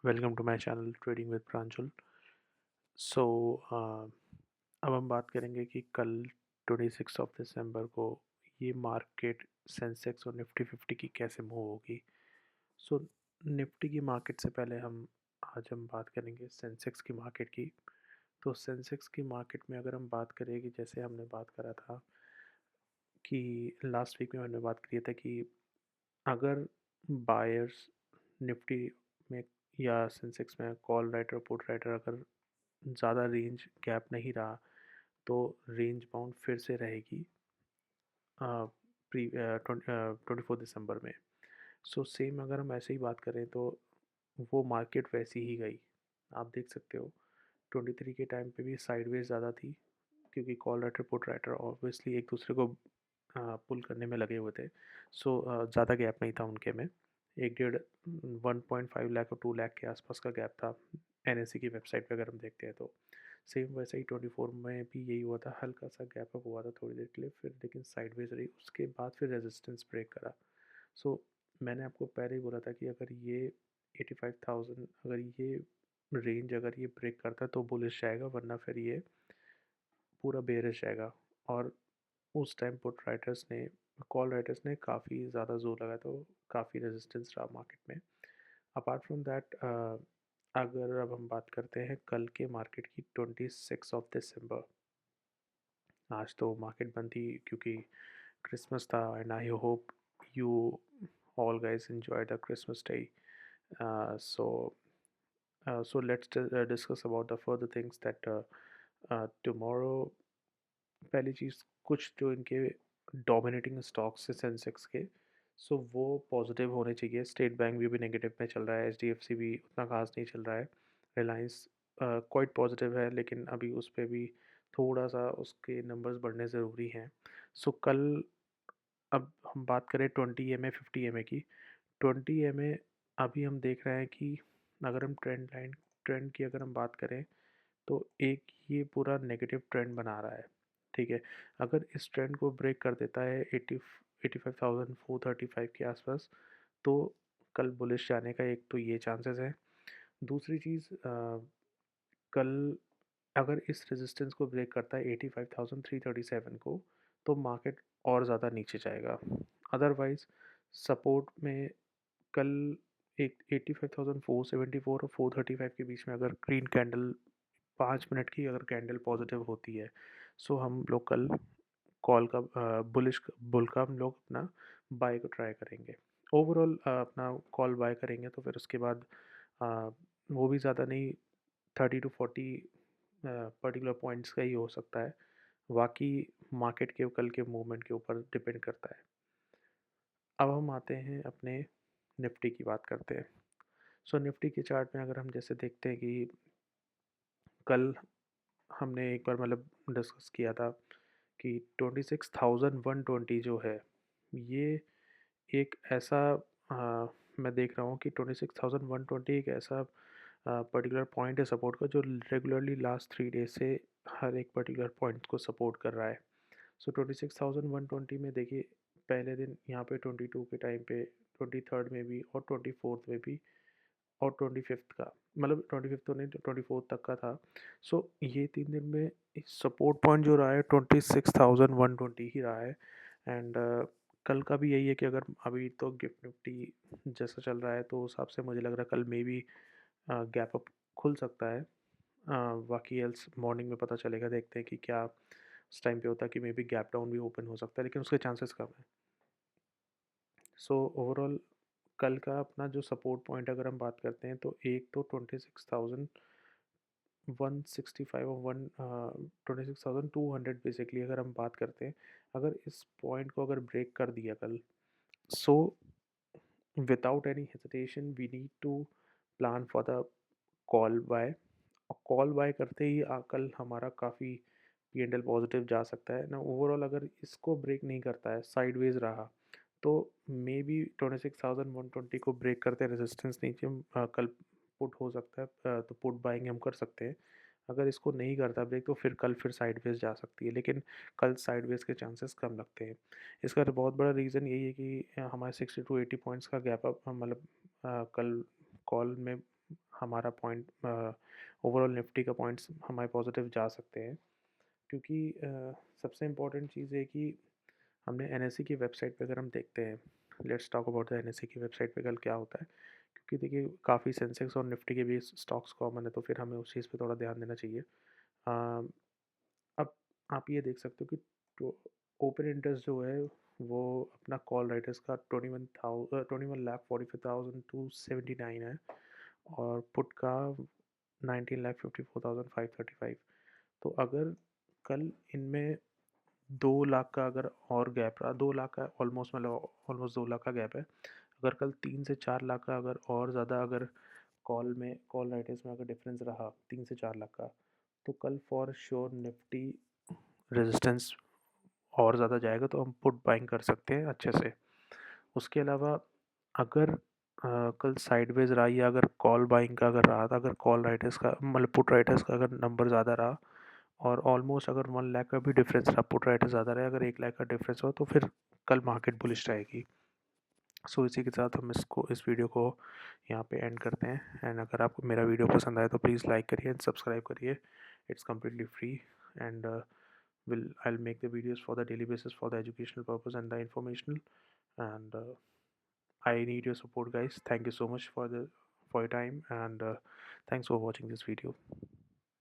Welcome to my channel trading with Pranjal. So अब हम बात करेंगे कि कल 26 दिसंबर को ये मार्केट सेंसेक्स और निफ्टी 50 की कैसे मूव होगी। सो निफ्टी की मार्केट से पहले हम बात करेंगे सेंसेक्स की मार्केट की। तो सेंसेक्स की मार्केट में अगर हम बात करें कि जैसे हमने बात करा था कि लास्ट वीक में हमने बात की था कि अगर बायर्स निफ्टी में या सेंसेक्स में कॉल राइटर पुट राइटर अगर ज़्यादा रेंज गैप नहीं रहा तो रेंज बाउंड फिर से रहेगी 24 दिसंबर में। सो सेम अगर हम ऐसे ही बात करें तो वो मार्केट वैसी ही गई। आप देख सकते हो 23 के टाइम पे भी साइडवेज ज़्यादा थी क्योंकि call writer put writer obviously एक दूसरे को पुल करने में लगे हुए थे। सो ज़्यादा गैप नहीं था उनके में। एक डेढ़ 1.5 लाख और 2 लाख के आसपास का गैप था एनएससी की वेबसाइट पे अगर हम देखते हैं तो। सेम वैसा ही 24 में भी यही हुआ था, हल्का सा गैप अप हुआ था थोड़ी देर के लिए, फिर लेकिन साइडवेज रही, उसके बाद फिर रेजिस्टेंस ब्रेक करा। सो मैंने आपको पहले ही बोला था कि अगर ये 85,000 अगर ये रेंज अगर ये ब्रेक करता है तो बुलिश जाएगा, वरना फिर ये पूरा बेरिश जाएगा। और उस टाइम पुट राइटर्स ने कॉल राइटर्स ने काफ़ी ज़्यादा जोर लगाया तो काफ़ी रेजिस्टेंस रहा मार्केट में। अपार्ट फ्रॉम दैट अगर अब हम बात करते हैं कल के मार्केट की 26 दिसंबर। आज तो मार्केट बंद थी क्योंकि क्रिसमस था and I hope you all guys enjoy the Christmas day. So let's discuss about the further things that tomorrow। पहली चीज़, कुछ जो इनके डोमिनेटिंग स्टॉक्स है सेंसेक्स के, सो वो पॉजिटिव होने चाहिए। स्टेट बैंक भी नेगेटिव में चल रहा है, एचडीएफसी भी उतना खास नहीं चल रहा है। रिलायंस क्वाइट पॉजिटिव है लेकिन अभी उस पर भी थोड़ा सा उसके नंबर्स बढ़ने ज़रूरी हैं। सो कल अब हम बात करें 20 MA 50 MA की। 20 MA अभी हम देख रहे हैं कि अगर हम ट्रेंड की अगर हम बात करें तो एक ये पूरा नेगेटिव ट्रेंड बना रहा है। ठीक है, अगर इस ट्रेंड को ब्रेक कर देता है 85,435 के आसपास तो कल बुलिश जाने का एक तो ये चांसेस है। दूसरी चीज़ कल अगर इस रेजिस्टेंस को ब्रेक करता है 85,337 को तो मार्केट और ज़्यादा नीचे जाएगा। अदरवाइज सपोर्ट में कल एक 85,474 और 435 के बीच में अगर ग्रीन कैंडल 5 मिनट की अगर कैंडल पॉजिटिव होती है, सो हम लोग कल कॉल का बुलिश बुल का हम लोग अपना बाय को ट्राई करेंगे। ओवरऑल अपना कॉल बाय करेंगे तो फिर उसके बाद अ, वो भी ज़्यादा नहीं, 30 to 40 पर्टिकुलर पॉइंट्स का ही हो सकता है। बाकी मार्केट के कल के मूवमेंट के ऊपर डिपेंड करता है। अब हम आते हैं अपने निफ्टी की बात करते हैं। सो निफ्टी के चार्ट में अगर हम जैसे देखते हैं कि कल हमने एक बार मतलब डिस्कस किया था कि 26,120 जो है ये एक ऐसा मैं देख रहा हूँ कि 26,120 एक ऐसा पर्टिकुलर पॉइंट है सपोर्ट का जो रेगुलरली लास्ट 3 डेज से हर एक पर्टिकुलर पॉइंट को सपोर्ट कर रहा है। सो 26,120 में देखिए, पहले दिन यहाँ पे 22 के टाइम पे, 23rd में भी और 24th में भी और 25th का, मतलब 25th तो नहीं, 24th तक का था। सो ये 3 दिन में सपोर्ट पॉइंट जो रहा है 26,120 ही रहा है। एंड कल का भी यही है कि अगर अभी तो गिफ्ट निफ्टी जैसा चल रहा है तो उस हिसाब से मुझे लग रहा है कल मे भी गैप अप खुल सकता है। बाकी एल्स मॉर्निंग में पता चलेगा, देखते हैं कि क्या उस टाइम पे होता है कि मे बी गैप डाउन भी ओपन हो सकता है लेकिन उसके चांसेस कम है। सो ओवरऑल कल का अपना जो सपोर्ट पॉइंट अगर हम बात करते हैं तो एक तो 26,165 और 26,200 बेसिकली अगर हम बात करते हैं, अगर इस पॉइंट को अगर ब्रेक कर दिया कल, so without any hesitation we need to plan for the call by. और कॉल बाय करते ही कल हमारा काफ़ी P&L पॉजिटिव जा सकता है ना। ओवरऑल अगर इसको ब्रेक नहीं करता है, साइडवेज रहा, तो मे बी 26,120 को ब्रेक करते रेजिस्टेंस नीचे कल पुट हो सकता है, तो पुट बाइंग हम कर सकते हैं। अगर इसको नहीं करता ब्रेक तो फिर कल फिर साइडवेज जा सकती है, लेकिन कल साइडवेज के चांसेस कम लगते हैं। इसका तो बहुत बड़ा रीज़न यही है कि हमारे 60 to 80 पॉइंट्स का गैप अप मतलब कल कॉल में हमारा पॉइंट ओवरऑल निफ्टी का पॉइंट्स हमारे पॉजिटिव जा सकते हैं, क्योंकि सबसे इम्पोर्टेंट चीज़ है कि हमने एनएसई की वेबसाइट पे अगर हम देखते हैं, let's talk about the NSE की वेबसाइट पे कल क्या होता है, क्योंकि देखिए काफ़ी सेंसेक्स और निफ्टी के भी स्टॉक्स कॉमन है, तो फिर हमें उस चीज़ पे थोड़ा ध्यान देना चाहिए। अ, अब आप ये देख सकते हो कि तो ओपन इंटरेस्ट जो है वो अपना कॉल राइटर्स का 21,45,279 है, और पुट का 19,54,535। तो अगर कल इनमें 2 लाख का अगर और गैप रहा, 2 लाख का ऑलमोस्ट, मतलब ऑलमोस्ट 2 लाख का गैप है, अगर कल 3 से 4 लाख का अगर और ज़्यादा अगर कॉल राइटर्स में अगर डिफरेंस रहा 3 से 4 लाख का, तो कल फॉर श्योर निफ्टी रेजिस्टेंस और ज़्यादा जाएगा, तो हम पुट बाइंग कर सकते हैं अच्छे से। उसके अलावा अगर कल साइडवेज रहा, या अगर कॉल बाइंग का अगर रहा था, अगर कॉल राइटर्स का मतलब पुट राइटर्स का अगर नंबर ज़्यादा रहा, और ऑलमोस्ट अगर 1 लाख का भी डिफरेंस रहा, पुट राइटर्स ज़्यादा रहे, अगर 1 लाख का डिफरेंस हो, तो फिर कल मार्केट बुलिश रहेगी। सो इसी के साथ हम इस वीडियो को यहाँ पे एंड करते हैं। एंड अगर आपको मेरा वीडियो पसंद आए तो प्लीज़ लाइक करिए एंड सब्सक्राइब करिए। It's completely free, and I'll make the videos for the daily basis for the educational purpose and the informational, and I need your support, guys. Thank you so much for your time, and thanks for watching this video.